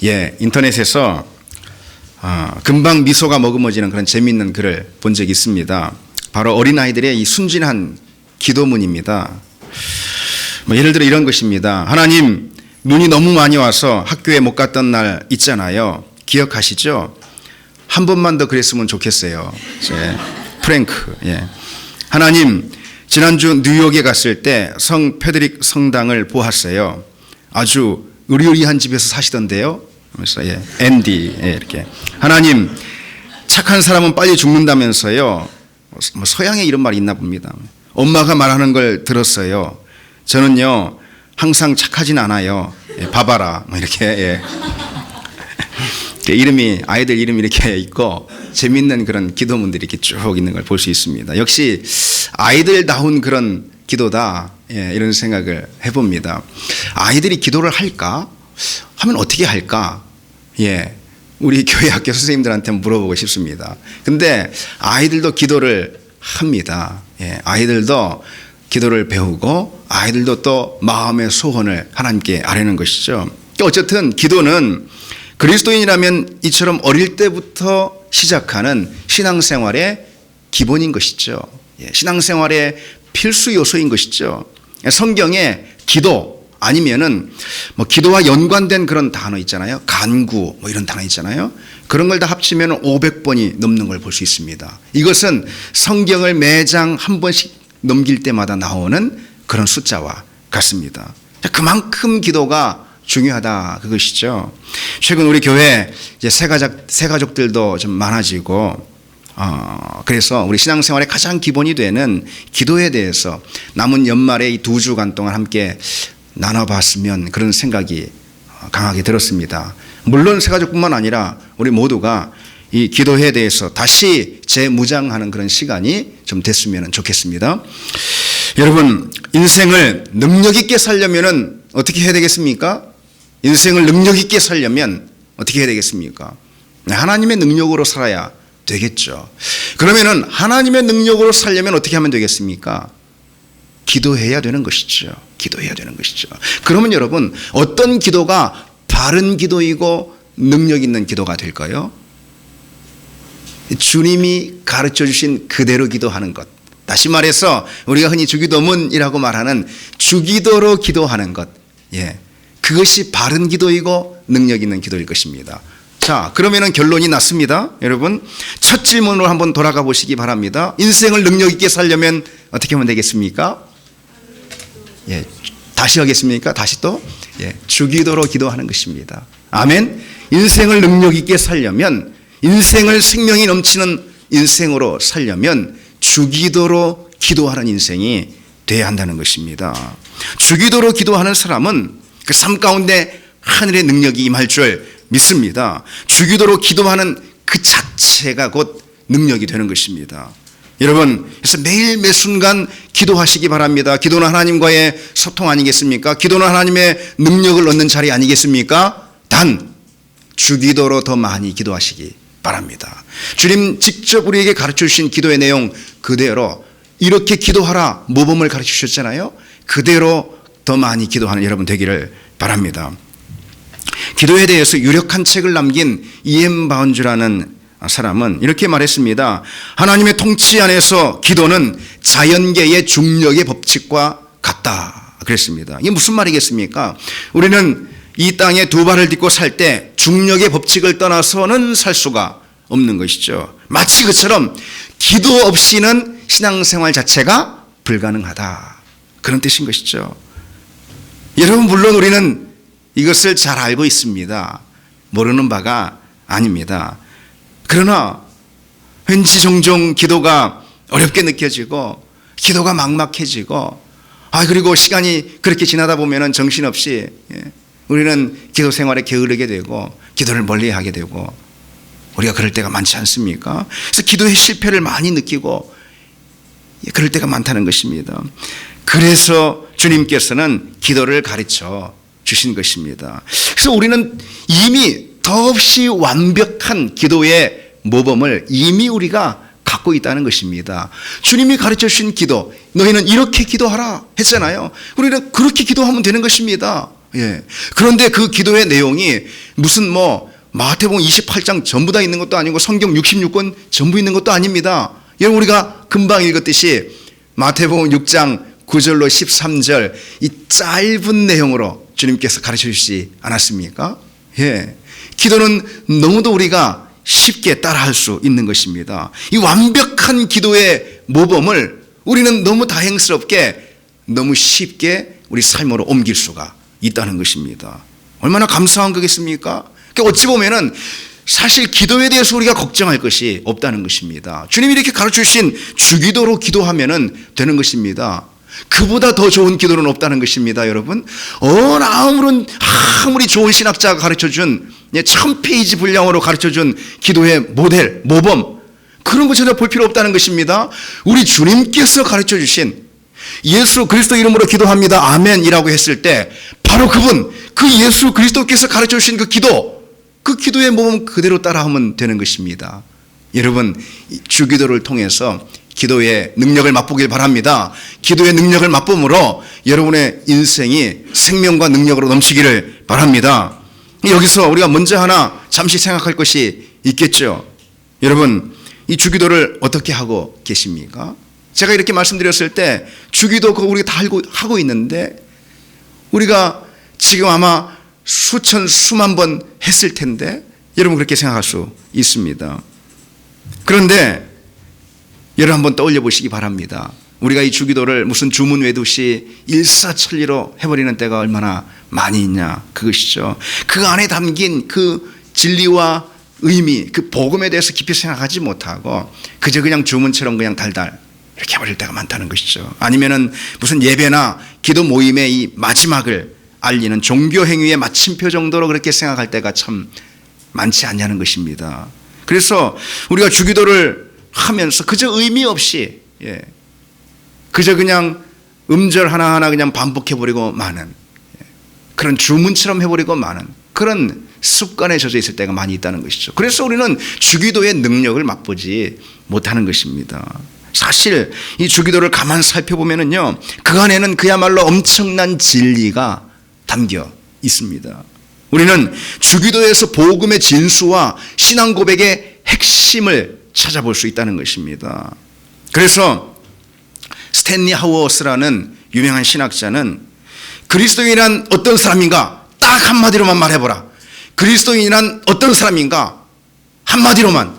인터넷에서 금방 미소가 머금어지는 그런 재미있는 글을 본 적이 있습니다. 바로 어린아이들의 이 순진한 기도문입니다. 예를 들어 이런 것입니다. 하나님, 눈이 너무 많이 와서 학교에 못 갔던 날 있잖아요. 기억하시죠? 한 번만 더 그랬으면 좋겠어요. 프랭크. 하나님, 지난주 뉴욕에 갔을 때 성 페드릭 성당을 보았어요. 아주 의리의리한 집에서 사시던데요. 그래서 앤디 이렇게. 하나님, 착한 사람은 빨리 죽는다면서요. 서양에 이런 말이 있나 봅니다. 엄마가 말하는 걸 들었어요. 저는요 항상 착하진 않아요. 봐봐라. 이렇게. 이름이, 아이들 이름이 이렇게 있고 재밌는 그런 기도문들이 이렇게 쭉 있는 걸 볼 수 있습니다. 역시 아이들다운 그런 기도다, 이런 생각을 해봅니다. 아이들이 기도를 할까? 하면 어떻게 할까? 우리 교회 학교 선생님들한테 물어보고 싶습니다. 근데 아이들도 기도를 합니다. 아이들도 기도를 배우고 아이들도 또 마음의 소원을 하나님께 아뢰는 것이죠. 어쨌든 기도는 그리스도인이라면 이처럼 어릴 때부터 시작하는 신앙생활의 기본인 것이죠. 신앙생활의 필수 요소인 것이죠. 성경에 기도 아니면은 기도와 연관된 그런 단어 있잖아요. 간구 이런 단어 있잖아요. 그런 걸 다 합치면 500번이 넘는 걸 볼 수 있습니다. 이것은 성경을 매장 한 번씩 넘길 때마다 나오는 그런 숫자와 같습니다. 그만큼 기도가 중요하다, 그것이죠. 최근 우리 교회 이제 새가족들도 좀 많아지고, 그래서 우리 신앙생활의 가장 기본이 되는 기도에 대해서 남은 연말에 이 2주간 동안 함께 나눠봤으면 그런 생각이 강하게 들었습니다. 물론 새가족뿐만 아니라 우리 모두가 이 기도에 대해서 다시 재무장하는 그런 시간이 좀 됐으면 좋겠습니다. 여러분, 인생을 능력 있게 살려면 어떻게 해야 되겠습니까? 인생을 능력 있게 살려면 어떻게 해야 되겠습니까? 하나님의 능력으로 살아야 되겠죠. 그러면은 하나님의 능력으로 살려면 어떻게 하면 되겠습니까? 기도해야 되는 것이죠. 기도해야 되는 것이죠. 그러면 여러분, 어떤 기도가 바른 기도이고 능력 있는 기도가 될까요? 주님이 가르쳐 주신 그대로 기도하는 것. 다시 말해서 우리가 흔히 주기도문이라고 말하는 주기도로 기도하는 것. 그것이 바른 기도이고 능력 있는 기도일 것입니다. 자, 그러면은 결론이 났습니다. 여러분, 첫 질문으로 한번 돌아가 보시기 바랍니다. 인생을 능력 있게 살려면 어떻게 하면 되겠습니까? 다시 하겠습니까? 다시 또? 주기도로 기도하는 것입니다. 아멘. 인생을 능력 있게 살려면, 인생을 생명이 넘치는 인생으로 살려면 주기도로 기도하는 인생이 돼야 한다는 것입니다. 주기도로 기도하는 사람은 그 삶 가운데 하늘의 능력이 임할 줄 믿습니다. 주기도로 기도하는 그 자체가 곧 능력이 되는 것입니다. 여러분, 그래서 매일 매 순간 기도하시기 바랍니다. 기도는 하나님과의 소통 아니겠습니까? 기도는 하나님의 능력을 얻는 자리 아니겠습니까? 단 주기도로 더 많이 기도하시기 바랍니다. 주님 직접 우리에게 가르쳐 주신 기도의 내용 그대로 이렇게 기도하라 모범을 가르쳐 주셨잖아요. 그대로 더 많이 기도하는 여러분 되기를 바랍니다. 기도에 대해서 유력한 책을 남긴 E.M. 바운즈라는 사람은 이렇게 말했습니다. 하나님의 통치 안에서 기도는 자연계의 중력의 법칙과 같다 그랬습니다. 이게 무슨 말이겠습니까? 우리는 이 땅에 두 발을 딛고 살 때 중력의 법칙을 떠나서는 살 수가 없는 것이죠. 마치 그처럼 기도 없이는 신앙생활 자체가 불가능하다, 그런 뜻인 것이죠. 여러분, 물론 우리는 이것을 잘 알고 있습니다. 모르는 바가 아닙니다. 그러나 왠지 종종 기도가 어렵게 느껴지고 기도가 막막해지고 그리고 시간이 그렇게 지나다 보면 정신없이 우리는 기도 생활에 게으르게 되고 기도를 멀리하게 되고 우리가 그럴 때가 많지 않습니까? 그래서 기도의 실패를 많이 느끼고 그럴 때가 많다는 것입니다. 그래서 주님께서는 기도를 가르쳐 주신 것입니다. 그래서 우리는 이미 더없이 완벽한 기도의 모범을 이미 우리가 갖고 있다는 것입니다. 주님이 가르쳐 주신 기도, 너희는 이렇게 기도하라 했잖아요. 우리는 그렇게 기도하면 되는 것입니다. 예. 그런데 그 기도의 내용이 무슨 마태복음 28장 전부 다 있는 것도 아니고 성경 66권 전부 있는 것도 아닙니다. 여러분, 우리가 금방 읽었듯이 마태복음 6장 9절로 13절 이 짧은 내용으로 주님께서 가르쳐 주시지 않았습니까? 예. 기도는 너무도 우리가 쉽게 따라할 수 있는 것입니다. 이 완벽한 기도의 모범을 우리는 너무 다행스럽게 너무 쉽게 우리 삶으로 옮길 수가 있다는 것입니다. 얼마나 감사한 거겠습니까? 그러니까 어찌 보면은 사실 기도에 대해서 우리가 걱정할 것이 없다는 것입니다. 주님이 이렇게 가르쳐 주신 주기도로 기도하면은 되는 것입니다. 그보다 더 좋은 기도는 없다는 것입니다, 여러분. 아무리 좋은 신학자가 가르쳐준 1000페이지 분량으로 가르쳐준 기도의 모델, 모범, 그런 거 전혀 볼 필요 없다는 것입니다. 우리 주님께서 가르쳐 주신 예수 그리스도 이름으로 기도합니다, 아멘이라고 했을 때 바로 그 예수 그리스도께서 가르쳐 주신 그 기도의 모범 그대로 따라하면 되는 것입니다. 여러분, 주기도를 통해서 기도의 능력을 맛보길 바랍니다. 기도의 능력을 맛봄으로 여러분의 인생이 생명과 능력으로 넘치기를 바랍니다. 여기서 우리가 먼저 하나 잠시 생각할 것이 있겠죠. 여러분, 이 주기도를 어떻게 하고 계십니까? 제가 이렇게 말씀드렸을 때 주기도 우리가 다 하고 있는데 우리가 지금 아마 수만 번 했을 텐데 여러분 그렇게 생각할 수 있습니다. 그런데 여러분 한번 떠올려 보시기 바랍니다. 우리가 이 주기도를 무슨 주문 외두시 일사천리로 해버리는 때가 얼마나 많이 있냐, 그것이죠. 그 안에 담긴 그 진리와 의미, 그 복음에 대해서 깊이 생각하지 못하고 그저 그냥 주문처럼 그냥 달달 이렇게 해버릴 때가 많다는 것이죠. 아니면은 무슨 예배나 기도 모임의 이 마지막을 알리는 종교 행위의 마침표 정도로 그렇게 생각할 때가 참 많지 않냐는 것입니다. 그래서 우리가 주기도를 하면서 그저 의미 없이 그저 그냥 음절 하나하나 그냥 반복해버리고 마는 그런 주문처럼 해버리고 마는 그런 습관에 젖어 있을 때가 많이 있다는 것이죠. 그래서 우리는 주기도의 능력을 맛보지 못하는 것입니다. 사실 이 주기도를 가만 살펴보면은요, 그 안에는 그야말로 엄청난 진리가 담겨 있습니다. 우리는 주기도에서 복음의 진수와 신앙 고백의 핵심을 찾아볼 수 있다는 것입니다. 그래서 스탠리 하워스라는 유명한 신학자는 그리스도인이란 어떤 사람인가 딱 한마디로만 말해보라. 그리스도인이란 어떤 사람인가 한마디로만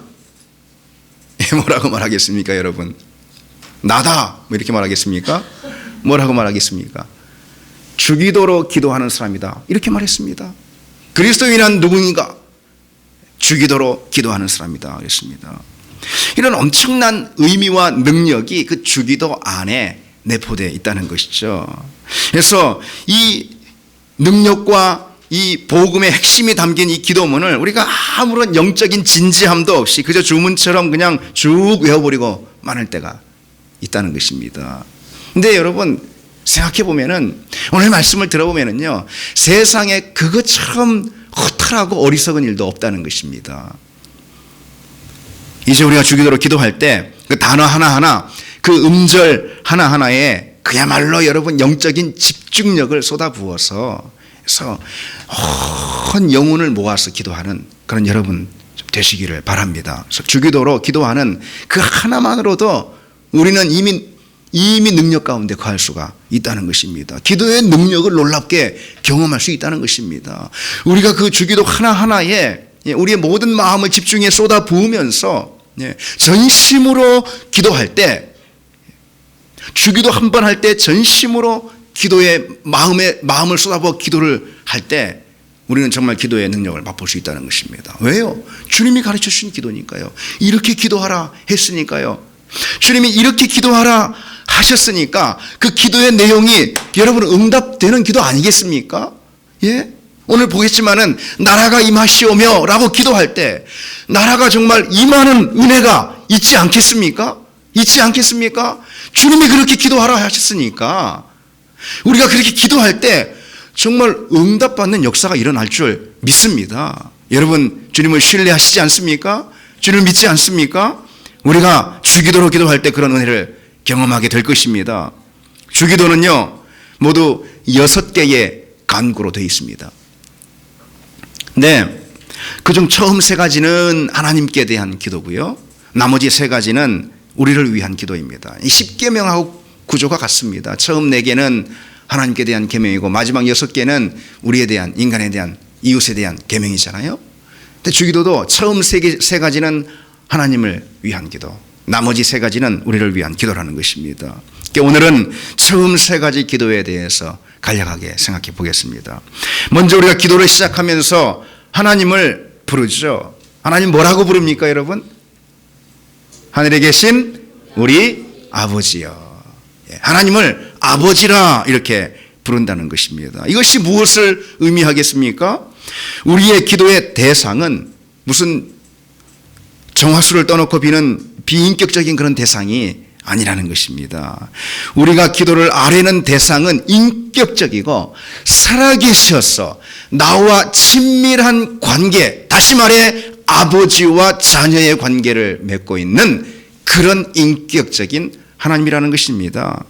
뭐라고 말하겠습니까, 여러분? 나다 이렇게 말하겠습니까? 뭐라고 말하겠습니까? 주기도로 기도하는 사람이다 이렇게 말했습니다. 그리스도인이란 누구인가? 주기도로 기도하는 사람이다 그랬습니다. 이런 엄청난 의미와 능력이 그 주기도 안에 내포되어 있다는 것이죠. 그래서 이 능력과 이 복음의 핵심이 담긴 이 기도문을 우리가 아무런 영적인 진지함도 없이 그저 주문처럼 그냥 쭉 외워버리고 많을 때가 있다는 것입니다. 근데 여러분 생각해 보면은 오늘 말씀을 들어보면은요, 세상에 그것처럼 허탈하고 어리석은 일도 없다는 것입니다. 이제 우리가 주기도로 기도할 때 그 단어 하나하나, 그 음절 하나하나에 그야말로 여러분 영적인 집중력을 쏟아부어서 그래서 온 영혼을 모아서 기도하는 그런 여러분 좀 되시기를 바랍니다. 그래서 주기도로 기도하는 그 하나만으로도 우리는 이미 능력 가운데 거할 수가 있다는 것입니다. 기도의 능력을 놀랍게 경험할 수 있다는 것입니다. 우리가 그 주기도 하나하나에 우리의 모든 마음을 집중해 쏟아 부으면서 전심으로 기도할 때, 주기도 한 번 할 때 전심으로 기도에 마음을 쏟아부어 기도를 할 때 우리는 정말 기도의 능력을 맛볼 수 있다는 것입니다. 왜요? 주님이 가르쳐 주신 기도니까요. 이렇게 기도하라 했으니까요. 주님이 이렇게 기도하라 하셨으니까 그 기도의 내용이 여러분 응답되는 기도 아니겠습니까? 예? 오늘 보겠지만은 나라가 임하시오며 라고 기도할 때 나라가 정말 임하는 은혜가 있지 않겠습니까? 있지 않겠습니까? 주님이 그렇게 기도하라 하셨으니까 우리가 그렇게 기도할 때 정말 응답받는 역사가 일어날 줄 믿습니다. 여러분 주님을 신뢰하시지 않습니까? 주님을 믿지 않습니까? 우리가 주기도로 기도할 때 그런 은혜를 경험하게 될 것입니다. 주기도는요 모두 6개의 간구로 되어 있습니다. 네, 그중 처음 세 가지는 하나님께 대한 기도고요. 나머지 세 가지는 우리를 위한 기도입니다. 이 10계명하고 구조가 같습니다. 처음 4개는 하나님께 대한 계명이고 마지막 6개는 우리에 대한, 인간에 대한, 이웃에 대한 계명이잖아요. 근데 주기도도 처음 세 가지는 하나님을 위한 기도, 나머지 3가지는 우리를 위한 기도라는 것입니다. 오늘은 처음 3가지 기도에 대해서 간략하게 생각해 보겠습니다. 먼저 우리가 기도를 시작하면서 하나님을 부르죠. 하나님 뭐라고 부릅니까, 여러분? 하늘에 계신 우리 아버지요. 하나님을 아버지라 이렇게 부른다는 것입니다. 이것이 무엇을 의미하겠습니까? 우리의 기도의 대상은 무슨 정화수를 떠놓고 비는 비인격적인 그런 대상이 아니라는 것입니다. 우리가 기도를 아뢰는 대상은 인격적이고 살아계셔서 나와 친밀한 관계, 다시 말해 아버지와 자녀의 관계를 맺고 있는 그런 인격적인 하나님이라는 것입니다.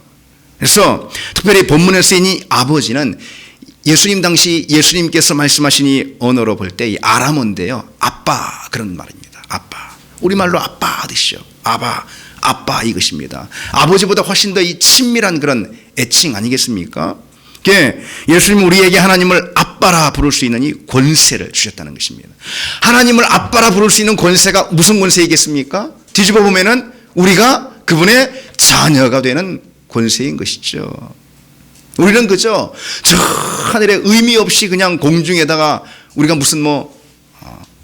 그래서 특별히 본문에 쓰인 이 아버지는 예수님 당시 예수님께서 말씀하신 이 언어로 볼 때 이 아람어인데요, 아빠 그런 말입니다. 아빠, 우리말로 아빠 뜻이죠. 아빠 이것입니다. 아버지보다 훨씬 더 이 친밀한 그런 애칭 아니겠습니까? 예수님은 우리에게 하나님을 아빠라 부를 수 있는 이 권세를 주셨다는 것입니다. 하나님을 아빠라 부를 수 있는 권세가 무슨 권세이겠습니까? 뒤집어 보면은 우리가 그분의 자녀가 되는 권세인 것이죠. 우리는 그저 저 하늘에 의미 없이 그냥 공중에다가 우리가 무슨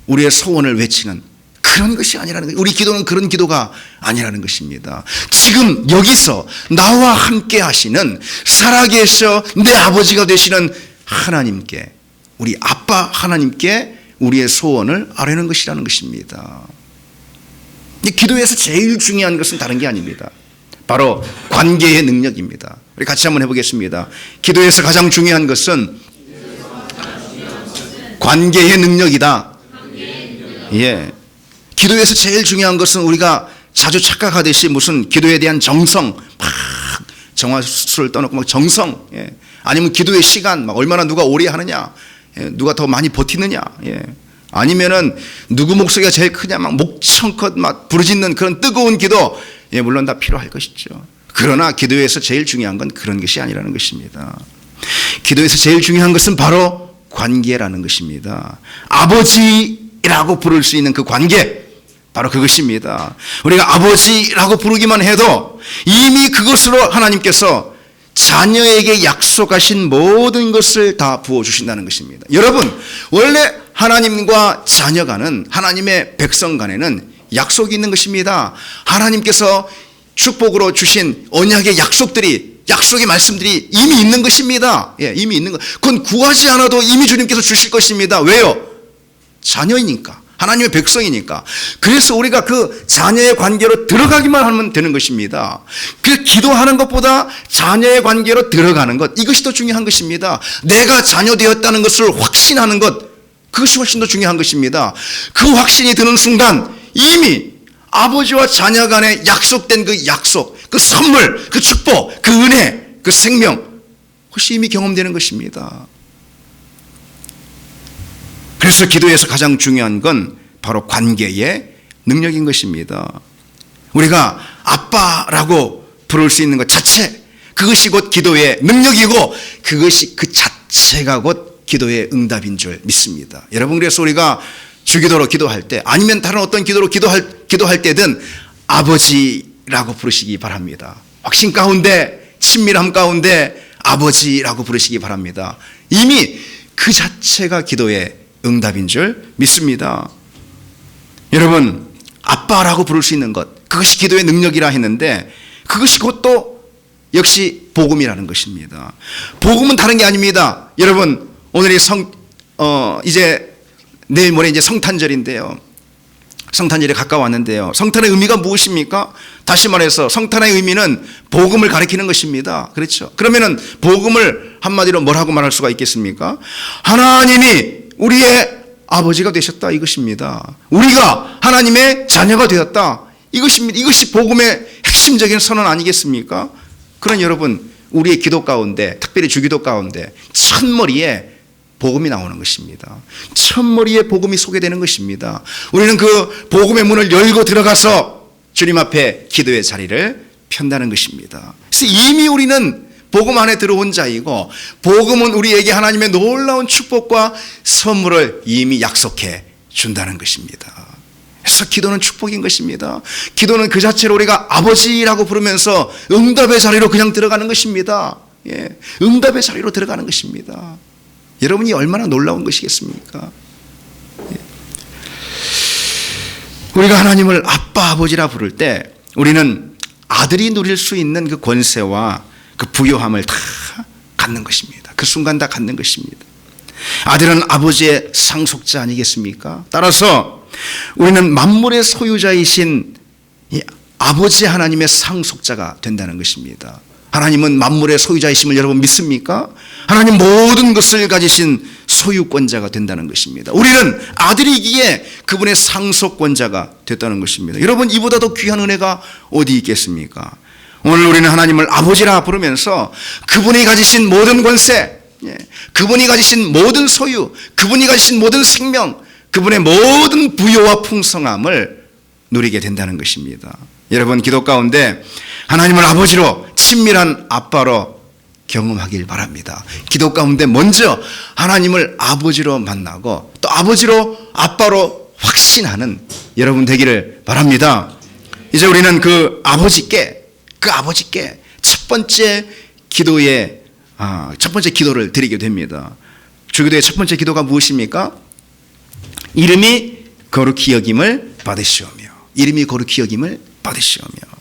우리의 소원을 외치는 그런 것이 아니라는 거예요. 우리 기도는 그런 기도가 아니라는 것입니다. 지금 여기서 나와 함께 하시는 살아계셔 내 아버지가 되시는 하나님께, 우리 아빠 하나님께 우리의 소원을 아뢰는 것이라는 것입니다. 이 기도에서 제일 중요한 것은 다른 게 아닙니다. 바로 관계의 능력입니다. 우리 같이 한번 해보겠습니다. 기도에서 가장 중요한 것은 관계의 능력이다. 예. 기도에서 제일 중요한 것은 우리가 자주 착각하듯이 무슨 기도에 대한 정성, 막 정화수를 떠놓고 막 정성, 아니면 기도의 시간, 막 얼마나 누가 오래 하느냐, 누가 더 많이 버티느냐, 아니면은 누구 목소리가 제일 크냐, 막 목청껏 막 부르짖는 그런 뜨거운 기도, 물론 다 필요할 것이죠. 그러나 기도에서 제일 중요한 건 그런 것이 아니라는 것입니다. 기도에서 제일 중요한 것은 바로 관계라는 것입니다. 아버지라고 부를 수 있는 그 관계, 바로 그것입니다. 우리가 아버지라고 부르기만 해도 이미 그것으로 하나님께서 자녀에게 약속하신 모든 것을 다 부어주신다는 것입니다. 여러분, 원래 하나님과 자녀 간은, 하나님의 백성 간에는 약속이 있는 것입니다. 하나님께서 축복으로 주신 언약의 약속의 말씀들이 이미 있는 것입니다. 이미 있는 것. 그건 구하지 않아도 이미 주님께서 주실 것입니다. 왜요? 자녀이니까. 하나님의 백성이니까. 그래서 우리가 그 자녀의 관계로 들어가기만 하면 되는 것입니다. 그 기도하는 것보다 자녀의 관계로 들어가는 것, 이것이 더 중요한 것입니다. 내가 자녀 되었다는 것을 확신하는 것, 그것이 훨씬 더 중요한 것입니다. 그 확신이 드는 순간 이미 아버지와 자녀 간에 약속된 그 약속, 그 선물, 그 축복, 그 은혜, 그 생명, 그것이 이미 경험되는 것입니다. 그래서 기도에서 가장 중요한 건 바로 관계의 능력인 것입니다. 우리가 아빠라고 부를 수 있는 것 자체, 그것이 곧 기도의 능력이고 그것이 그 자체가 곧 기도의 응답인 줄 믿습니다. 여러분, 그래서 우리가 주기도로 기도할 때, 아니면 다른 어떤 기도로 기도할 때든 아버지라고 부르시기 바랍니다. 확신 가운데, 친밀함 가운데 아버지라고 부르시기 바랍니다. 이미 그 자체가 기도의 응답인 줄 믿습니다. 여러분, 아빠라고 부를 수 있는 것, 그것이 기도의 능력이라 했는데 그것이 곧 또 역시 복음이라는 것입니다. 복음은 다른 게 아닙니다. 여러분, 오늘이 이제 내일 모레 이제 성탄절인데요. 성탄절이 가까웠는데요. 성탄의 의미가 무엇입니까? 다시 말해서 성탄의 의미는 복음을 가리키는 것입니다. 그렇죠? 그러면은 복음을 한마디로 뭐라고 말할 수가 있겠습니까? 하나님이 우리의 아버지가 되셨다, 이것입니다. 우리가 하나님의 자녀가 되었다, 이것입니다. 이것이 복음의 핵심적인 선언 아니겠습니까? 그런 여러분, 우리의 기도 가운데, 특별히 주기도 가운데 첫머리에 복음이 나오는 것입니다. 첫머리에 복음이 소개되는 것입니다. 우리는 그 복음의 문을 열고 들어가서 주님 앞에 기도의 자리를 편다는 것입니다. 그래서 이미 우리는 복음 안에 들어온 자이고, 복음은 우리에게 하나님의 놀라운 축복과 선물을 이미 약속해 준다는 것입니다. 그래서 기도는 축복인 것입니다. 기도는 그 자체로 우리가 아버지라고 부르면서 응답의 자리로 그냥 들어가는 것입니다. 예, 응답의 자리로 들어가는 것입니다. 여러분이 얼마나 놀라운 것이겠습니까? 예. 우리가 하나님을 아빠, 아버지라 부를 때 우리는 아들이 누릴 수 있는 그 권세와 그 부요함을 다 갖는 것입니다. 그 순간 다 갖는 것입니다. 아들은 아버지의 상속자 아니겠습니까? 따라서 우리는 만물의 소유자이신 이 아버지 하나님의 상속자가 된다는 것입니다. 하나님은 만물의 소유자이심을 여러분 믿습니까? 하나님 모든 것을 가지신 소유권자가 된다는 것입니다. 우리는 아들이기에 그분의 상속권자가 됐다는 것입니다. 여러분, 이보다 더 귀한 은혜가 어디 있겠습니까? 오늘 우리는 하나님을 아버지라 부르면서 그분이 가지신 모든 권세, 그분이 가지신 모든 소유, 그분이 가지신 모든 생명, 그분의 모든 부요와 풍성함을 누리게 된다는 것입니다. 여러분, 기도 가운데 하나님을 아버지로, 친밀한 아빠로 경험하길 바랍니다. 기도 가운데 먼저 하나님을 아버지로 만나고 또 아버지로, 아빠로 확신하는 여러분 되기를 바랍니다. 이제 우리는 그 아버지께 첫 번째 기도를 드리게 됩니다. 주기도의 첫 번째 기도가 무엇입니까? 이름이 거룩히 여김을 받으시오며. 이름이 거룩히 여김을 받으시오며.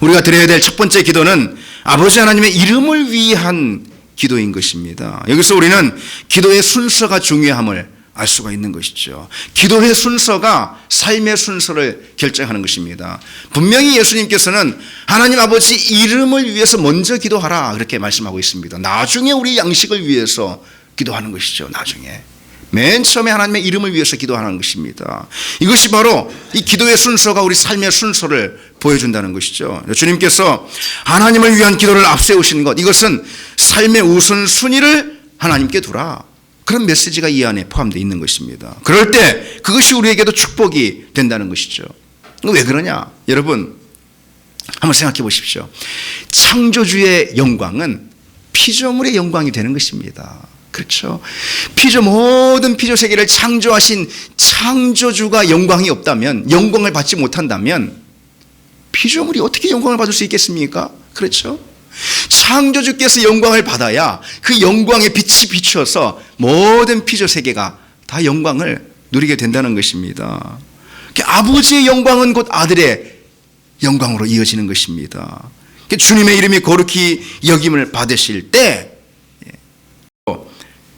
우리가 드려야 될 첫 번째 기도는 아버지 하나님의 이름을 위한 기도인 것입니다. 여기서 우리는 기도의 순서가 중요함을 알 수가 있는 것이죠. 기도의 순서가 삶의 순서를 결정하는 것입니다. 분명히 예수님께서는 하나님 아버지 이름을 위해서 먼저 기도하라 그렇게 말씀하고 있습니다. 나중에 우리 양식을 위해서 기도하는 것이죠. 나중에. 맨 처음에 하나님의 이름을 위해서 기도하는 것입니다. 이것이 바로 이 기도의 순서가 우리 삶의 순서를 보여준다는 것이죠. 주님께서 하나님을 위한 기도를 앞세우신 것, 이것은 삶의 우선순위를 하나님께 두라, 그런 메시지가 이 안에 포함되어 있는 것입니다. 그럴 때 그것이 우리에게도 축복이 된다는 것이죠. 왜 그러냐? 여러분, 한번 생각해 보십시오. 창조주의 영광은 피조물의 영광이 되는 것입니다. 그렇죠? 모든 피조 세계를 창조하신 창조주가 영광이 없다면, 영광을 받지 못한다면 피조물이 어떻게 영광을 받을 수 있겠습니까? 그렇죠? 창조주께서 영광을 받아야 그 영광의 빛이 비추어서 모든 피조 세계가 다 영광을 누리게 된다는 것입니다. 아버지의 영광은 곧 아들의 영광으로 이어지는 것입니다. 주님의 이름이 거룩히 여김을 받으실 때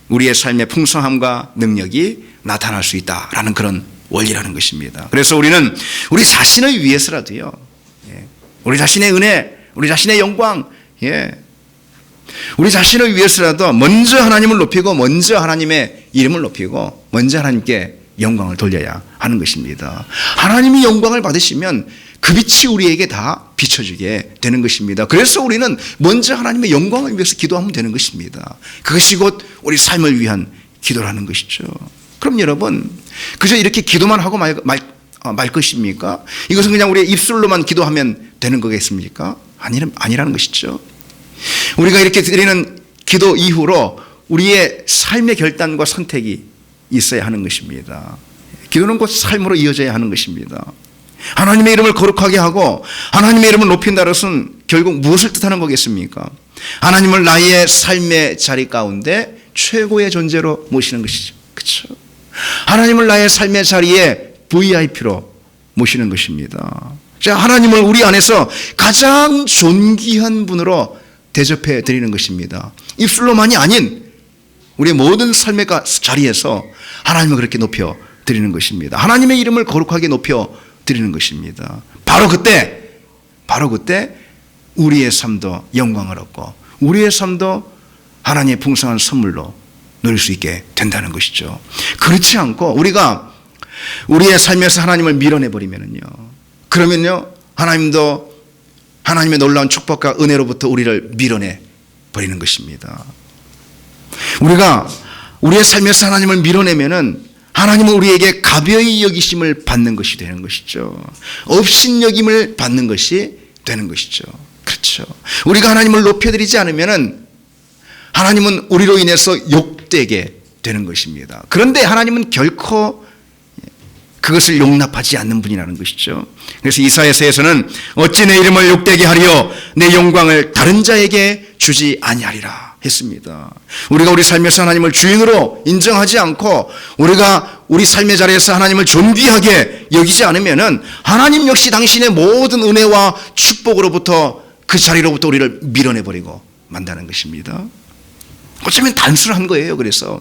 우리의 삶의 풍성함과 능력이 나타날 수 있다라는 그런 원리라는 것입니다. 그래서 우리는 우리 자신을 위해서라도요, 우리 자신의 은혜, 우리 자신의 영광, 우리 자신을 위해서라도 먼저 하나님을 높이고, 먼저 하나님의 이름을 높이고, 먼저 하나님께 영광을 돌려야 하는 것입니다. 하나님이 영광을 받으시면 그 빛이 우리에게 다 비춰지게 되는 것입니다. 그래서 우리는 먼저 하나님의 영광을 위해서 기도하면 되는 것입니다. 그것이 곧 우리 삶을 위한 기도라는 것이죠. 그럼 여러분, 그저 이렇게 기도만 하고 말 것입니까? 이것은 그냥 우리의 입술로만 기도하면 되는 거겠습니까? 아니라는 것이죠. 우리가 이렇게 드리는 기도 이후로 우리의 삶의 결단과 선택이 있어야 하는 것입니다. 기도는 곧 삶으로 이어져야 하는 것입니다. 하나님의 이름을 거룩하게 하고 하나님의 이름을 높인다는 것은 결국 무엇을 뜻하는 거겠습니까? 하나님을 나의 삶의 자리 가운데 최고의 존재로 모시는 것이죠. 그렇죠? 하나님을 나의 삶의 자리에 VIP로 모시는 것입니다. 자, 하나님을 우리 안에서 가장 존귀한 분으로 대접해 드리는 것입니다. 입술로만이 아닌 우리의 모든 삶의 자리에서 하나님을 그렇게 높여 드리는 것입니다. 하나님의 이름을 거룩하게 높여 드리는 것입니다. 바로 그때 우리의 삶도 영광을 얻고 우리의 삶도 하나님의 풍성한 선물로 누릴 수 있게 된다는 것이죠. 그렇지 않고 우리가 우리의 삶에서 하나님을 밀어내버리면요, 그러면요, 하나님도 하나님의 놀라운 축복과 은혜로부터 우리를 밀어내 버리는 것입니다. 우리가 우리의 삶에서 하나님을 밀어내면은 하나님은 우리에게 가벼이 여기심을 받는 것이 되는 것이죠. 업신여김을 받는 것이 되는 것이죠. 그렇죠. 우리가 하나님을 높여드리지 않으면은 하나님은 우리로 인해서 욕되게 되는 것입니다. 그런데 하나님은 결코 그것을 용납하지 않는 분이라는 것이죠. 그래서 이사야서에서는 어찌 내 이름을 욕되게 하리요 내 영광을 다른 자에게 주지 아니하리라 했습니다. 우리가 우리 삶에서 하나님을 주인으로 인정하지 않고 우리가 우리 삶의 자리에서 하나님을 존귀하게 여기지 않으면은 하나님 역시 당신의 모든 은혜와 축복으로부터 그 자리로부터 우리를 밀어내버리고 만다는 것입니다. 어쩌면 단순한 거예요. 그래서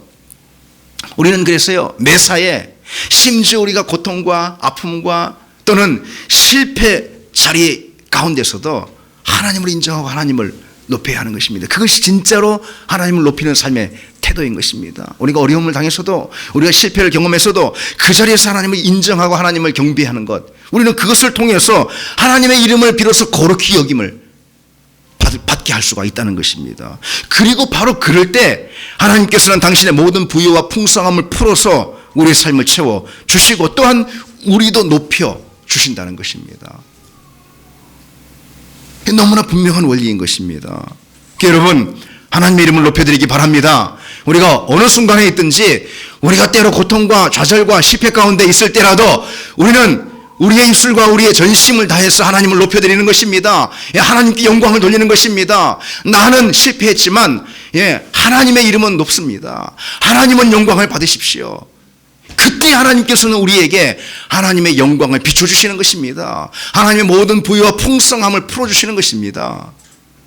우리는 그래서요 매사에 심지어 우리가 고통과 아픔과 또는 실패 자리 가운데서도 하나님을 인정하고 하나님을 높여야 하는 것입니다. 그것이 진짜로 하나님을 높이는 삶의 태도인 것입니다. 우리가 어려움을 당해서도 우리가 실패를 경험했어도 그 자리에서 하나님을 인정하고 하나님을 경배하는 것, 우리는 그것을 통해서 하나님의 이름을 비로소 거룩히 여김을 받게 할 수가 있다는 것입니다. 그리고 바로 그럴 때 하나님께서는 당신의 모든 부유와 풍성함을 풀어서 우리의 삶을 채워 주시고 또한 우리도 높여 주신다는 것입니다. 너무나 분명한 원리인 것입니다. 여러분 하나님의 이름을 높여드리기 바랍니다. 우리가 어느 순간에 있든지 우리가 때로 고통과 좌절과 실패 가운데 있을 때라도 우리는 우리의 입술과 우리의 전심을 다해서 하나님을 높여드리는 것입니다. 하나님께 영광을 돌리는 것입니다. 나는 실패했지만 하나님의 이름은 높습니다. 하나님은 영광을 받으십시오. 그때 하나님께서는 우리에게 하나님의 영광을 비춰주시는 것입니다. 하나님의 모든 부유와 풍성함을 풀어주시는 것입니다.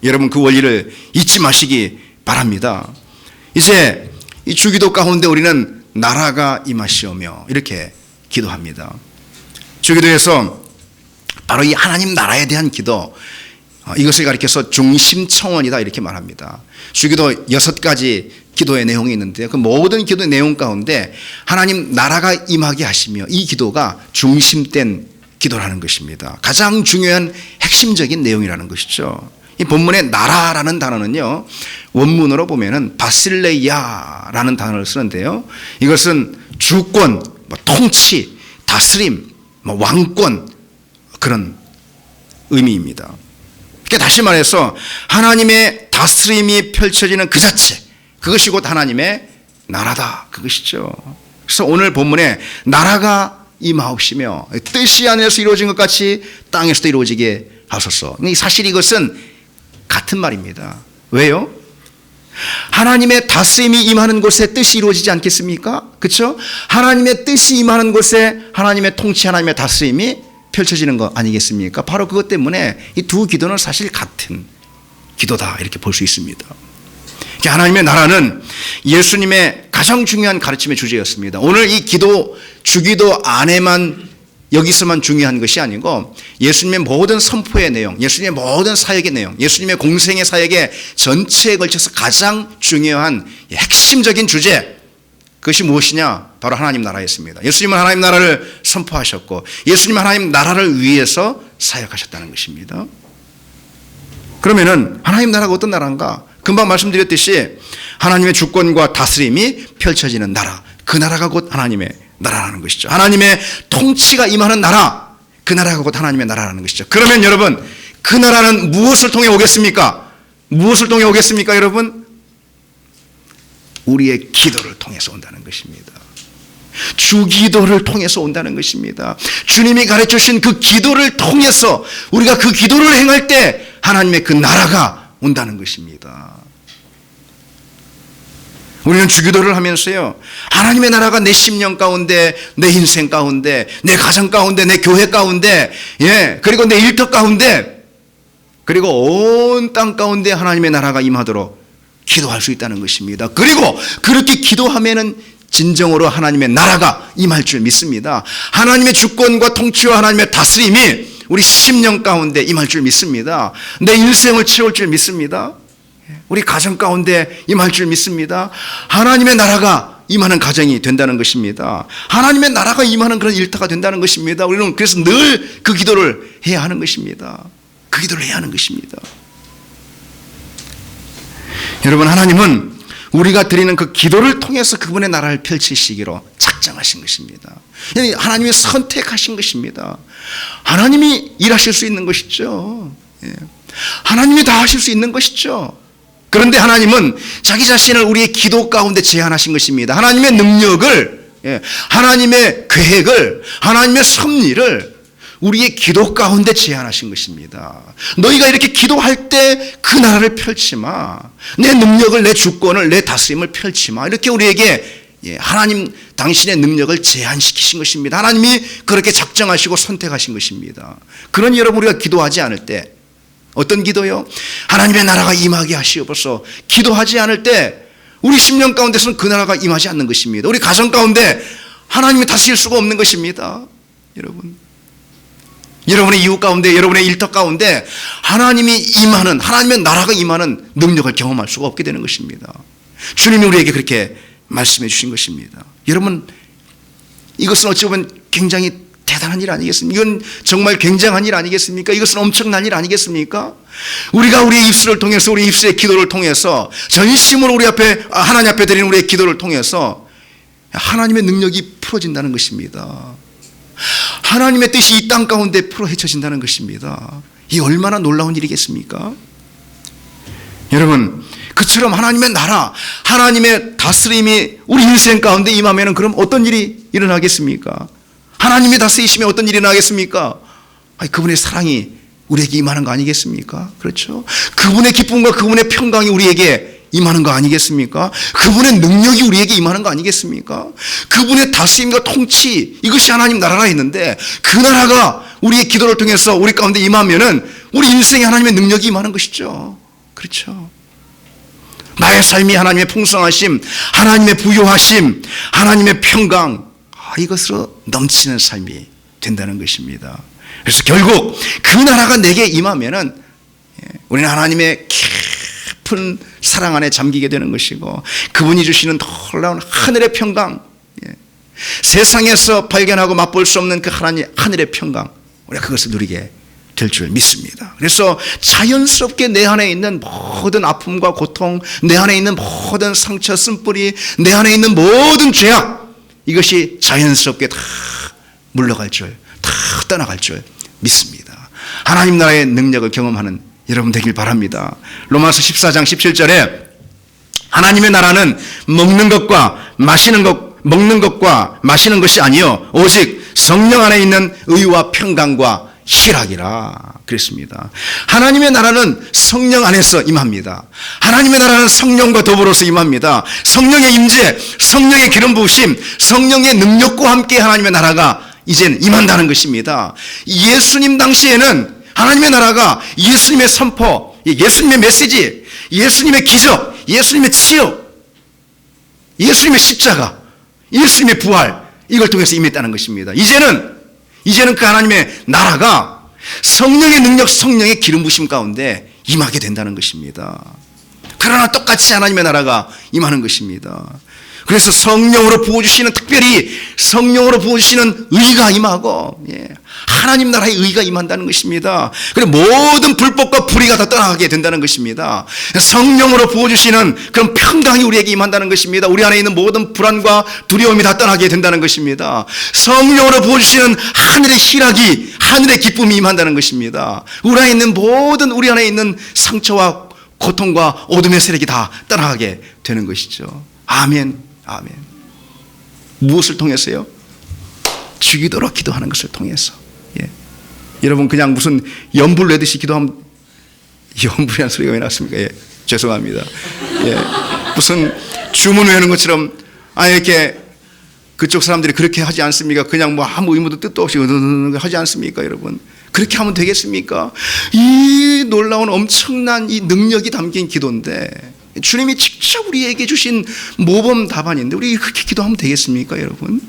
여러분 그 원리를 잊지 마시기 바랍니다. 이제 이 주기도 가운데 우리는 나라가 임하시오며 이렇게 기도합니다. 주기도에서 바로 이 하나님 나라에 대한 기도, 이것을 가리켜서 중심청원이다 이렇게 말합니다. 주기도 6가지 기도의 내용이 있는데 그 모든 기도의 내용 가운데 하나님 나라가 임하게 하시며 이 기도가 중심된 기도라는 것입니다. 가장 중요한 핵심적인 내용이라는 것이죠. 이 본문의 나라라는 단어는요 원문으로 보면은 바실레이아라는 단어를 쓰는데요, 이것은 주권, 통치, 다스림, 왕권 그런 의미입니다. 그러니까 다시 말해서 하나님의 다스림이 펼쳐지는 그 자체, 그것이 곧 하나님의 나라다 그것이죠. 그래서 오늘 본문에 나라가 임하옵시며 뜻이 하늘에서 이루어진 것 같이 땅에서도 이루어지게 하소서. 사실 이것은 같은 말입니다. 왜요? 하나님의 다스림이 임하는 곳에 뜻이 이루어지지 않겠습니까? 그렇죠? 하나님의 뜻이 임하는 곳에 하나님의 통치, 하나님의 다스림이 펼쳐지는 거 아니겠습니까? 바로 그것 때문에 이 두 기도는 사실 같은 기도다 이렇게 볼 수 있습니다. 하나님의 나라는 예수님의 가장 중요한 가르침의 주제였습니다. 오늘 이 기도, 주기도 안에만 여기서만 중요한 것이 아니고 예수님의 모든 선포의 내용, 예수님의 모든 사역의 내용, 예수님의 공생의 사역의 전체에 걸쳐서 가장 중요한 핵심적인 주제, 그것이 무엇이냐? 바로 하나님 나라였습니다. 예수님은 하나님 나라를 선포하셨고 예수님은 하나님 나라를 위해서 사역하셨다는 것입니다. 그러면은 하나님 나라가 어떤 나라인가? 금방 말씀드렸듯이 하나님의 주권과 다스림이 펼쳐지는 나라, 그 나라가 곧 하나님의 나라라는 것이죠. 하나님의 통치가 임하는 나라, 그 나라가 곧 하나님의 나라라는 것이죠. 그러면 여러분 그 나라는 무엇을 통해 오겠습니까? 무엇을 통해 오겠습니까 여러분? 우리의 기도를 통해서 온다는 것입니다. 주기도를 통해서 온다는 것입니다. 주님이 가르쳐주신 그 기도를 통해서 우리가 그 기도를 행할 때 하나님의 그 나라가 온다는 것입니다. 우리는 주기도를 하면서요 하나님의 나라가 내 심령 가운데, 내 인생 가운데, 내 가정 가운데, 내 교회 가운데, 그리고 내 일터 가운데, 그리고 온 땅 가운데 하나님의 나라가 임하도록 기도할 수 있다는 것입니다. 그리고 그렇게 기도하면은 진정으로 하나님의 나라가 임할 줄 믿습니다. 하나님의 주권과 통치와 하나님의 다스림이 우리 심령 가운데 임할 줄 믿습니다. 내 인생을 채울 줄 믿습니다. 우리 가정 가운데 임할 줄 믿습니다. 하나님의 나라가 임하는 가정이 된다는 것입니다. 하나님의 나라가 임하는 그런 일터가 된다는 것입니다. 우리는 그래서 늘 그 기도를 해야 하는 것입니다. 그 기도를 해야 하는 것입니다. 여러분, 하나님은 우리가 드리는 그 기도를 통해서 그분의 나라를 펼치시기로 작정하신 것입니다. 하나님이 선택하신 것입니다. 하나님이 일하실 수 있는 것이죠. 하나님이 다 하실 수 있는 것이죠. 그런데 하나님은 자기 자신을 우리의 기도 가운데 제한하신 것입니다. 하나님의 능력을, 하나님의 계획을, 하나님의 섭리를 우리의 기도 가운데 제한하신 것입니다. 너희가 이렇게 기도할 때 그 나라를 펼치마. 내 능력을, 내 주권을, 내 다스림을 펼치마. 이렇게 우리에게 하나님 당신의 능력을 제한시키신 것입니다. 하나님이 그렇게 작정하시고 선택하신 것입니다. 그러니 여러분, 우리가 기도하지 않을 때, 어떤 기도요? 하나님의 나라가 임하게 하시옵소서. 기도하지 않을 때 우리 심령 가운데서는 그 나라가 임하지 않는 것입니다. 우리 가정 가운데 하나님이 다스릴 수가 없는 것입니다. 여러분의 이웃 가운데, 여러분의 일터 가운데 하나님이 임하는, 하나님의 나라가 임하는 능력을 경험할 수가 없게 되는 것입니다. 주님이 우리에게 그렇게 말씀해 주신 것입니다. 여러분, 이것은 어찌 보면 굉장히 대단한 일 아니겠습니까? 이건 정말 굉장한 일 아니겠습니까? 이것은 엄청난 일 아니겠습니까? 우리가 우리의 입술을 통해서, 우리 입술의 기도를 통해서, 전심으로 우리 앞에, 하나님 앞에 드리는 우리의 기도를 통해서 하나님의 능력이 풀어진다는 것입니다. 하나님의 뜻이 이 땅 가운데 풀어 헤쳐진다는 것입니다. 이 얼마나 놀라운 일이겠습니까? 여러분, 그처럼 하나님의 나라, 하나님의 다스림이 우리 인생 가운데 임하면 그럼 어떤 일이 일어나겠습니까? 하나님이 다스리시면 어떤 일이 일어나겠습니까? 그분의 사랑이 우리에게 임하는 거 아니겠습니까? 그렇죠? 그분의 기쁨과 그분의 평강이 우리에게 임하는 거 아니겠습니까? 그분의 능력이 우리에게 임하는 거 아니겠습니까? 그분의 다스림과 통치, 이것이 하나님 나라라 했는데 그 나라가 우리의 기도를 통해서 우리 가운데 임하면은 우리 인생에 하나님의 능력이 임하는 것이죠. 그렇죠? 나의 삶이 하나님의 풍성하심, 하나님의 부요하심, 하나님의 평강, 이것으로 넘치는 삶이 된다는 것입니다. 그래서 결국 그 나라가 내게 임하면은 우리는 하나님의 깊은 사랑 안에 잠기게 되는 것이고, 그분이 주시는 놀라운 하늘의 평강, 세상에서 발견하고 맛볼 수 없는 그 하늘의 평강, 우리가 그것을 누리게 될 줄 믿습니다. 그래서 자연스럽게 내 안에 있는 모든 아픔과 고통, 내 안에 있는 모든 상처, 쓴뿌리, 내 안에 있는 모든 죄악, 이것이 자연스럽게 다 물러갈 줄, 다 떠나갈 줄 믿습니다. 하나님 나라의 능력을 경험하는 여러분 되길 바랍니다. 로마서 14장 17절에 하나님의 나라는 먹는 것과 마시는 것이 아니요 오직 성령 안에 있는 의와 평강과 희락이라 그랬습니다. 하나님의 나라는 성령 안에서 임합니다. 하나님의 나라는 성령과 더불어서 임합니다. 성령의 임재, 성령의 기름 부으심, 성령의 능력과 함께 하나님의 나라가 이제는 임한다는 것입니다. 예수님 당시에는 하나님의 나라가 예수님의 선포, 예수님의 메시지, 예수님의 기적, 예수님의 치유, 예수님의 십자가, 예수님의 부활, 이걸 통해서 임했다는 것입니다. 이제는 그 하나님의 나라가 성령의 능력, 성령의 기름 부으심 가운데 임하게 된다는 것입니다. 그러나 똑같이 하나님의 나라가 임하는 것입니다. 그래서 성령으로 부어주시는, 특별히 성령으로 부어주시는 의가 임하고, 하나님 나라의 의가 임한다는 것입니다. 그리고 모든 불법과 불의가 다 떠나가게 된다는 것입니다. 성령으로 부어주시는 그런 평강이 우리에게 임한다는 것입니다. 우리 안에 있는 모든 불안과 두려움이 다 떠나게 된다는 것입니다. 성령으로 부어주시는 하늘의 희락이, 하늘의 기쁨이 임한다는 것입니다. 우리 안에 있는 상처와 고통과 어둠의 세력이 다 떠나가게 되는 것이죠. 아멘. 아멘. 무엇을 통해서요? 주기도로 기도하는 것을 통해서. 여러분, 그냥 무슨 연불 내듯이 기도하면, 연불이라는 소리가 왜 났습니까? 죄송합니다. 무슨 주문 외우는 것처럼, 이렇게 그쪽 사람들이 그렇게 하지 않습니까? 그냥 뭐 아무 의무도 뜻도 없이 하지 않습니까, 여러분? 그렇게 하면 되겠습니까? 이 놀라운 엄청난 이 능력이 담긴 기도인데, 주님이 직접 우리에게 주신 모범 답안인데 우리 그렇게 기도하면 되겠습니까, 여러분?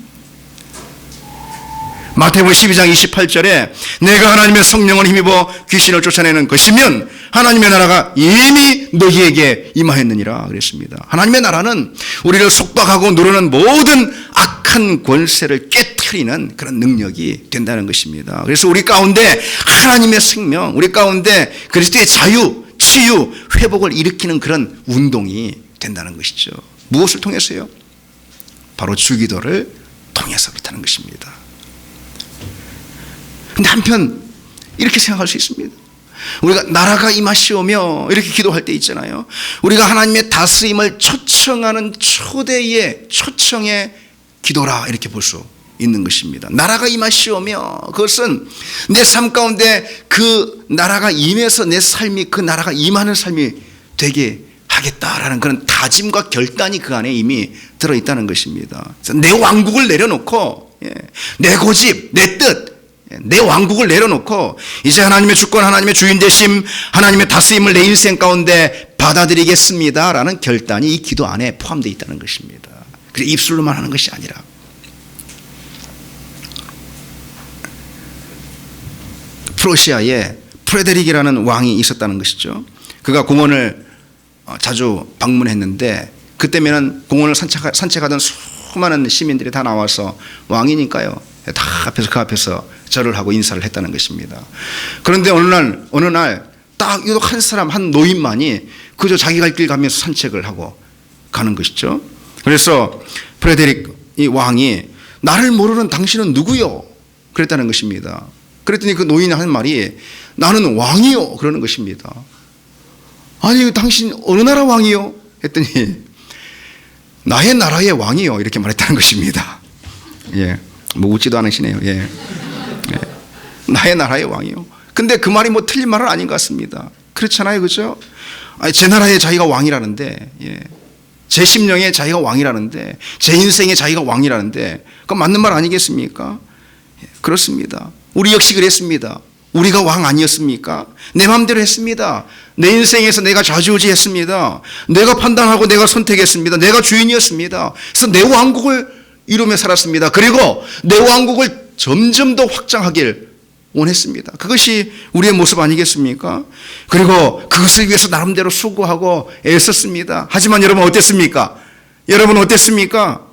마태복음 12장 28절에 내가 하나님의 성령을 힘입어 귀신을 쫓아내는 것이면 하나님의 나라가 이미 너희에게 임하였느니라 그랬습니다. 하나님의 나라는 우리를 속박하고 누르는 모든 악한 권세를 깨트리는 그런 능력이 된다는 것입니다. 그래서 우리 가운데 하나님의 생명, 우리 가운데 그리스도의 자유, 치유, 회복을 일으키는 그런 운동이 된다는 것이죠. 무엇을 통해서요? 바로 주기도를 통해서 그렇다는 것입니다. 근데 한편 이렇게 생각할 수 있습니다. 우리가 나라가 임하시오며 이렇게 기도할 때 있잖아요. 우리가 하나님의 다스림을 초청하는 초청의 기도라 이렇게 볼 수 있는 것입니다. 나라가 임하시오며 그것은 내 삶 가운데 그 나라가 임해서 내 삶이 그 나라가 임하는 삶이 되게 하겠다라는 그런 다짐과 결단이 그 안에 이미 들어있다는 것입니다. 내 왕국을 내려놓고 내 고집, 내 뜻, 내 왕국을 내려놓고 이제 하나님의 주권, 하나님의 주인 되심, 하나님의 다스림을 내 인생 가운데 받아들이겠습니다라는 결단이 이 기도 안에 포함되어 있다는 것입니다. 그래서 입술로만 하는 것이 아니라 프로시아에 프레데릭이라는 왕이 있었다는 것이죠. 그가 공원을 자주 방문했는데 그때면은 공원을 산책하던 수많은 시민들이 다 나와서 왕이니까요. 다 그 앞에서 절을 하고 인사를 했다는 것입니다. 그런데 어느 날 딱 유독 한 사람, 한 노인만이 그저 자기 갈 길 가면서 산책을 하고 가는 것이죠. 그래서 프레데릭 이 왕이 나를 모르는 당신은 누구요? 그랬다는 것입니다. 그랬더니 그 노인이 하는 말이 나는 왕이요 그러는 것입니다. 아니 당신 어느 나라 왕이요? 했더니 나의 나라의 왕이요 이렇게 말했다는 것입니다. 예, 뭐 웃지도 않으시네요. 예, 나의 나라의 왕이요. 근데 그 말이 뭐 틀린 말은 아닌 것 같습니다. 그렇잖아요, 그렇죠? 아니, 제 나라에 자기가 왕이라는데, 제 심령에 자기가 왕이라는데, 제 인생에 자기가 왕이라는데, 그건 맞는 말 아니겠습니까? 그렇습니다. 우리 역시 그랬습니다. 우리가 왕 아니었습니까? 내 마음대로 했습니다. 내 인생에서 내가 좌지우지했습니다. 내가 판단하고 내가 선택했습니다. 내가 주인이었습니다. 그래서 내 왕국을 이루며 살았습니다. 그리고 내 왕국을 점점 더 확장하길 원했습니다. 그것이 우리의 모습 아니겠습니까? 그리고 그것을 위해서 나름대로 수고하고 애썼습니다. 하지만 여러분 어땠습니까? 여러분 어땠습니까?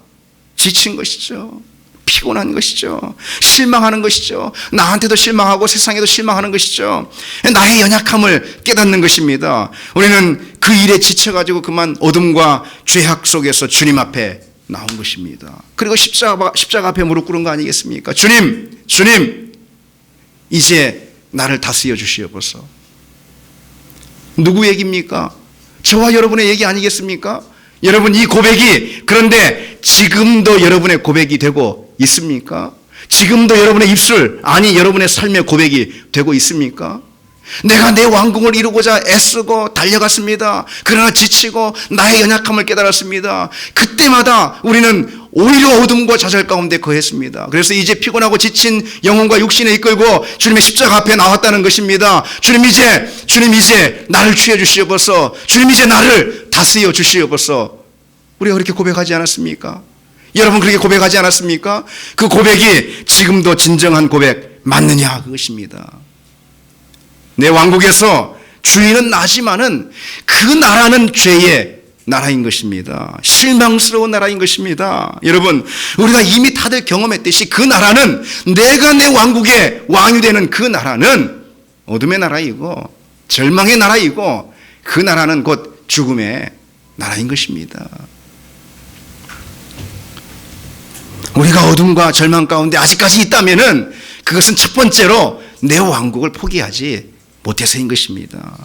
지친 것이죠. 피곤한 것이죠. 실망하는 것이죠. 나한테도 실망하고 세상에도 실망하는 것이죠. 나의 연약함을 깨닫는 것입니다. 우리는 그 일에 지쳐가지고 그만 어둠과 죄악 속에서 주님 앞에 나온 것입니다. 그리고 십자가 앞에 무릎 꿇은 거 아니겠습니까? 주님 이제 나를 다스려 주시옵소서. 누구 얘기입니까? 저와 여러분의 얘기 아니겠습니까? 여러분 이 고백이 그런데 지금도 여러분의 고백이 되고 있습니까? 지금도 여러분의 입술, 아니 여러분의 삶의 고백이 되고 있습니까? 내가 내 왕국을 이루고자 애쓰고 달려갔습니다. 그러나 지치고 나의 연약함을 깨달았습니다. 그때마다 우리는 오히려 어둠과 좌절 가운데 거했습니다. 그래서 이제 피곤하고 지친 영혼과 육신에 이끌고 주님의 십자가 앞에 나왔다는 것입니다. 주님 이제 나를 취해 주시옵소서. 주님 이제 나를 다스려 주시옵소서. 우리가 그렇게 고백하지 않았습니까? 여러분 그렇게 고백하지 않았습니까? 그 고백이 지금도 진정한 고백 맞느냐 그것입니다. 내 왕국에서 주인은 나지만은 그 나라는 죄의 나라인 것입니다. 실망스러운 나라인 것입니다. 여러분 우리가 이미 다들 경험했듯이 그 나라는 내가 내 왕국의 왕이 되는 그 나라는 어둠의 나라이고 절망의 나라이고 그 나라는 곧 죽음의 나라인 것입니다. 우리가 어둠과 절망 가운데 아직까지 있다면은 그것은 첫 번째로 내 왕국을 포기하지 못해서인 것입니다.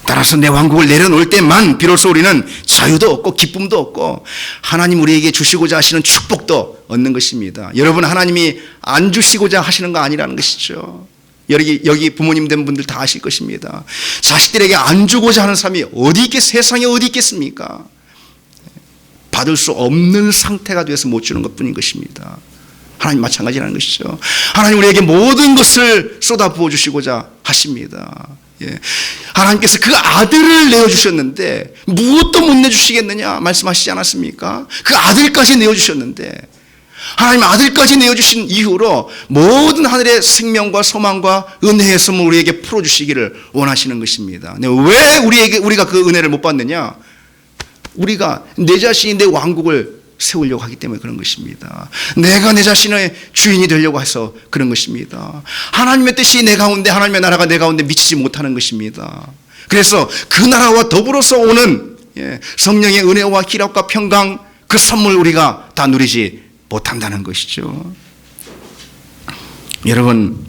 따라서 내 왕국을 내려놓을 때만 비로소 우리는 자유도 얻고 기쁨도 얻고 하나님 우리에게 주시고자 하시는 축복도 얻는 것입니다. 여러분 하나님이 안 주시고자 하시는 거 아니라는 것이죠. 여기 부모님 된 분들 다 아실 것입니다. 자식들에게 안 주고자 하는 사람이 세상에 어디 있겠습니까? 받을 수 없는 상태가 돼서 못 주는 것뿐인 것입니다. 하나님 마찬가지라는 것이죠. 하나님 우리에게 모든 것을 쏟아부어 주시고자 하십니다. 하나님께서 그 아들을 내어주셨는데 무엇도 못 내주시겠느냐 말씀하시지 않았습니까? 그 아들까지 내어주셨는데 하나님 아들까지 내어주신 이후로 모든 하늘의 생명과 소망과 은혜의 선물 우리에게 풀어주시기를 원하시는 것입니다. 왜 우리가 그 은혜를 못 받느냐? 우리가 내 자신이 내 왕국을 세우려고 하기 때문에 그런 것입니다. 내가 내 자신의 주인이 되려고 해서 그런 것입니다. 하나님의 뜻이 내 가운데, 하나님의 나라가 내 가운데 미치지 못하는 것입니다. 그래서 그 나라와 더불어서 오는 성령의 은혜와 기락과 평강, 그 선물 우리가 다 누리지 못한다는 것이죠. 여러분,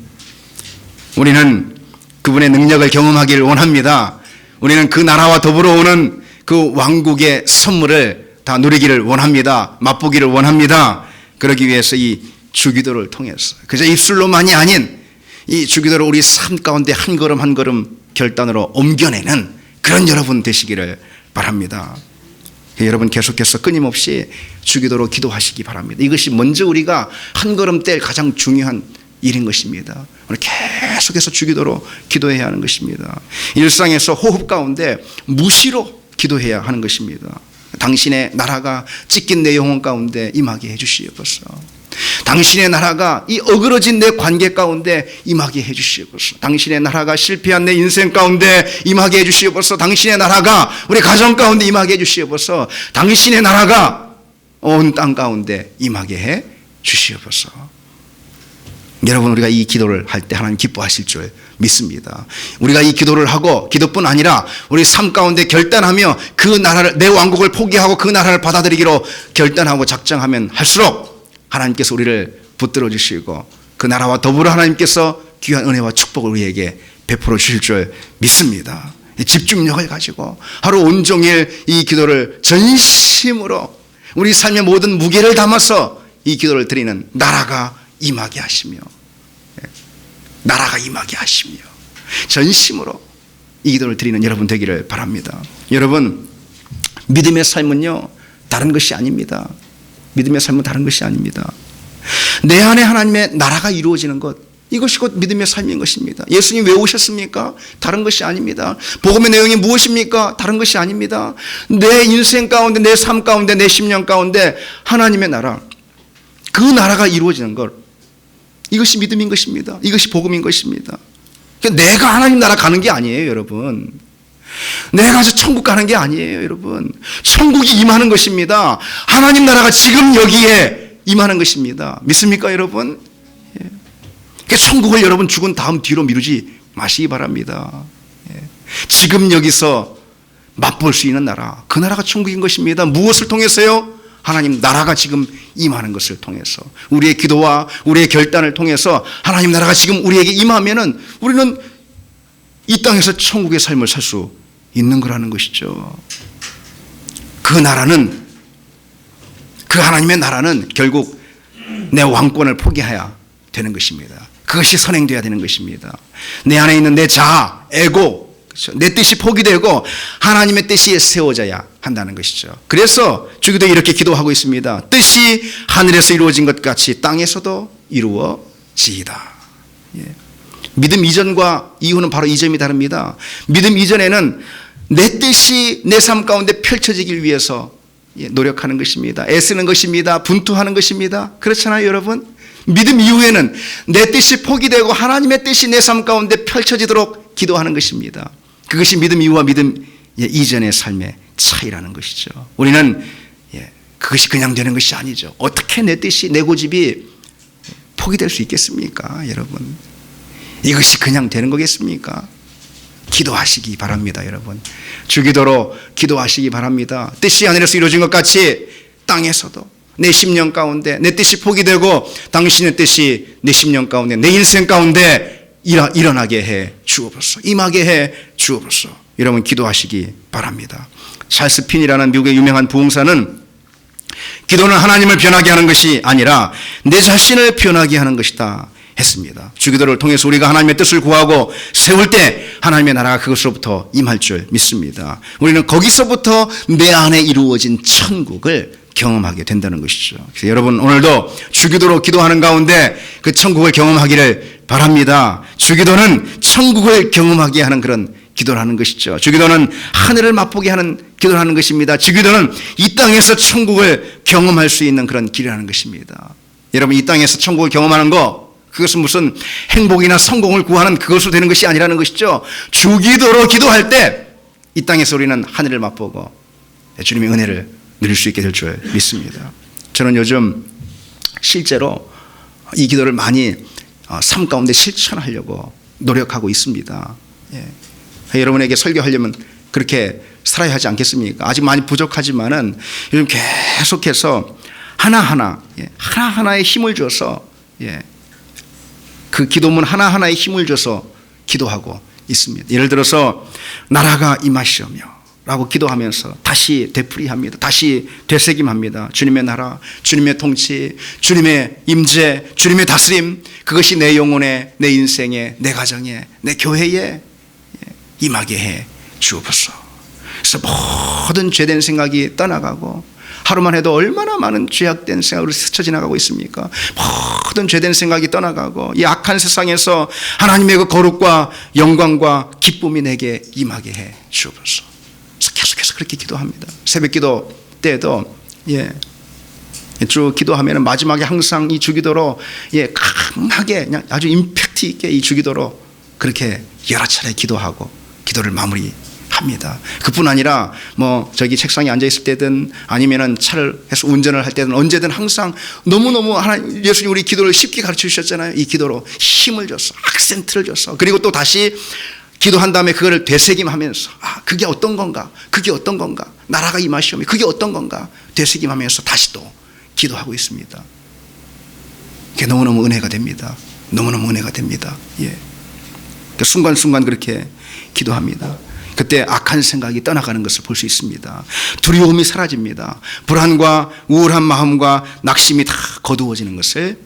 우리는 그분의 능력을 경험하기를 원합니다. 우리는 그 나라와 더불어 오는 그 왕국의 선물을 다 누리기를 원합니다. 맛보기를 원합니다. 그러기 위해서 이 주기도를 통해서 그저 입술로만이 아닌 이 주기도를 우리 삶 가운데 한 걸음 한 걸음 결단으로 옮겨내는 그런 여러분 되시기를 바랍니다. 여러분 계속해서 끊임없이 주기도로 기도하시기 바랍니다. 이것이 먼저 우리가 한 걸음 뗄 가장 중요한 일인 것입니다. 오늘 계속해서 주기도로 기도해야 하는 것입니다. 일상에서 호흡 가운데 무시로 기도해야 하는 것입니다. 당신의 나라가 찢긴 내 영혼 가운데 임하게 해주시옵소서. 당신의 나라가 이 어그러진 내 관계 가운데 임하게 해주시옵소서. 당신의 나라가 실패한 내 인생 가운데 임하게 해주시옵소서. 당신의 나라가 우리 가정 가운데 임하게 해주시옵소서. 당신의 나라가 온 땅 가운데 임하게 해주시옵소서. 여러분, 우리가 이 기도를 할 때 하나님 기뻐하실 줄 믿습니다. 우리가 이 기도를 하고 기도뿐 아니라 우리 삶 가운데 결단하며 그 나라를, 내 왕국을 포기하고 그 나라를 받아들이기로 결단하고 작정하면 할수록 하나님께서 우리를 붙들어 주시고 그 나라와 더불어 하나님께서 귀한 은혜와 축복을 우리에게 베풀어 주실 줄 믿습니다. 집중력을 가지고 하루 온종일 이 기도를 전심으로 우리 삶의 모든 무게를 담아서 이 기도를 드리는 나라가 임하게 하시며, 나라가 임하게 하시며 전심으로 이 기도를 드리는 여러분 되기를 바랍니다. 여러분, 믿음의 삶은요 다른 것이 아닙니다. 믿음의 삶은 다른 것이 아닙니다. 내 안에 하나님의 나라가 이루어지는 것, 이것이 곧 믿음의 삶인 것입니다. 예수님 왜 오셨습니까? 다른 것이 아닙니다. 복음의 내용이 무엇입니까? 다른 것이 아닙니다. 내 인생 가운데, 내 삶 가운데, 내 심령 가운데 하나님의 나라, 그 나라가 이루어지는 것, 이것이 믿음인 것입니다. 이것이 복음인 것입니다. 내가 하나님 나라 가는 게 아니에요, 여러분. 내가 저 천국 가는 게 아니에요, 여러분. 천국이 임하는 것입니다. 하나님 나라가 지금 여기에 임하는 것입니다. 믿습니까, 여러분? 천국을 여러분 죽은 다음 뒤로 미루지 마시기 바랍니다. 지금 여기서 맛볼 수 있는 나라, 그 나라가 천국인 것입니다. 무엇을 통해서요? 하나님 나라가 지금 임하는 것을 통해서, 우리의 기도와 우리의 결단을 통해서 하나님 나라가 지금 우리에게 임하면은 우리는 이 땅에서 천국의 삶을 살 수 있는 거라는 것이죠. 그 나라는, 그 하나님의 나라는 결국 내 왕권을 포기해야 되는 것입니다. 그것이 선행되어야 되는 것입니다. 내 안에 있는 내 자아, 에고, 내 뜻이 포기되고 하나님의 뜻이 세워져야 한다는 것이죠. 그래서 주기도 이렇게 기도하고 있습니다. 뜻이 하늘에서 이루어진 것 같이 땅에서도 이루어지이다. 믿음 이전과 이후는 바로 이 점이 다릅니다. 믿음 이전에는 내 뜻이 내 삶 가운데 펼쳐지길 위해서 노력하는 것입니다. 애쓰는 것입니다. 분투하는 것입니다. 그렇잖아요, 여러분? 믿음 이후에는 내 뜻이 포기되고 하나님의 뜻이 내 삶 가운데 펼쳐지도록 기도하는 것입니다. 그것이 믿음 이후와 믿음 이전의 삶의 차이라는 것이죠. 우리는 그것이 그냥 되는 것이 아니죠. 어떻게 내 뜻이, 내 고집이 포기될 수 있겠습니까, 여러분? 이것이 그냥 되는 거겠습니까? 기도하시기 바랍니다, 여러분. 주기도로 기도하시기 바랍니다. 뜻이 하늘에서 이루어진 것 같이 땅에서도 내 심령 가운데 내 뜻이 포기되고 당신의 뜻이 내 심령 가운데, 내 인생 가운데 일어나게 해 주옵소서. 임하게 해 주옵소서. 여러분 기도하시기 바랍니다. 찰스 핀이라는 미국의 유명한 부흥사는 기도는 하나님을 변하게 하는 것이 아니라 내 자신을 변하게 하는 것이다 했습니다. 주기도를 통해서 우리가 하나님의 뜻을 구하고 세울 때 하나님의 나라가 그것으로부터 임할 줄 믿습니다. 우리는 거기서부터 내 안에 이루어진 천국을 경험하게 된다는 것이죠. 그래서 여러분 오늘도 주기도로 기도하는 가운데 그 천국을 경험하기를 바랍니다. 주기도는 천국을 경험하게 하는 그런 기도를 하는 것이죠. 주기도는 하늘을 맛보게 하는 기도를 하는 것입니다. 주기도는 이 땅에서 천국을 경험할 수 있는 그런 길을 하는 것입니다. 여러분 이 땅에서 천국을 경험하는 거, 그것은 무슨 행복이나 성공을 구하는 그것으로 되는 것이 아니라는 것이죠. 주기도로 기도할 때 이 땅에서 우리는 하늘을 맛보고 주님의 은혜를 누릴 수 있게 될 줄 믿습니다. 저는 요즘 실제로 이 기도를 많이 삶 가운데 실천하려고 노력하고 있습니다. 예. 여러분에게 설교하려면 그렇게 살아야 하지 않겠습니까? 아직 많이 부족하지만은 요즘 계속해서 하나하나의 힘을 줘서, 그 기도문 하나하나에 힘을 줘서 기도하고 있습니다. 예를 들어서 나라가 임하시오며 라고 기도하면서 다시 되풀이합니다. 다시 되새김합니다. 주님의 나라, 주님의 통치, 주님의 임재, 주님의 다스림, 그것이 내 영혼에, 내 인생에, 내 가정에, 내 교회에 임하게 해 주옵소서. 그래서 모든 죄된 생각이 떠나가고, 하루만 해도 얼마나 많은 죄악된 생각으로 스쳐 지나가고 있습니까? 모든 죄된 생각이 떠나가고 이 악한 세상에서 하나님의 그 거룩과 영광과 기쁨이 내게 임하게 해 주옵소서. 계속해서 그렇게 기도합니다. 새벽 기도 때에도 주 기도하면 마지막에 항상 이 주기도로 강하게 그냥 아주 임팩트 있게 이 주기도로 그렇게 여러 차례 기도하고 기도를 마무리합니다. 그뿐 아니라 뭐 저기 책상에 앉아 있을 때든 아니면은 차를 해서 운전을 할 때든 언제든 항상 너무너무 예수님 우리 기도를 쉽게 가르쳐 주셨잖아요. 이 기도로 힘을 줬어, 악센트를 줬어. 그리고 또 다시 기도한 다음에 그거를 되새김하면서 그게 어떤 건가, 그게 어떤 건가, 나라가 임하시오며 그게 어떤 건가 되새김하면서 다시 또 기도하고 있습니다. 그게 너무너무 은혜가 됩니다. 너무너무 은혜가 됩니다. 순간순간 그렇게 기도합니다. 그때 악한 생각이 떠나가는 것을 볼 수 있습니다. 두려움이 사라집니다. 불안과 우울한 마음과 낙심이 다 거두어지는 것을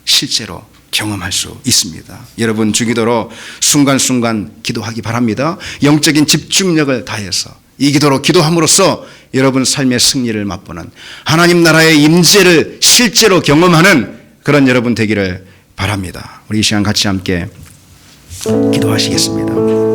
실제로 경험할 수 있습니다. 여러분 주기도로 순간순간 기도하기 바랍니다. 영적인 집중력을 다해서 이 기도로 기도함으로써 여러분 삶의 승리를 맛보는 하나님 나라의 임재를 실제로 경험하는 그런 여러분 되기를 바랍니다. 우리 이 시간 같이 함께 기도하시겠습니다.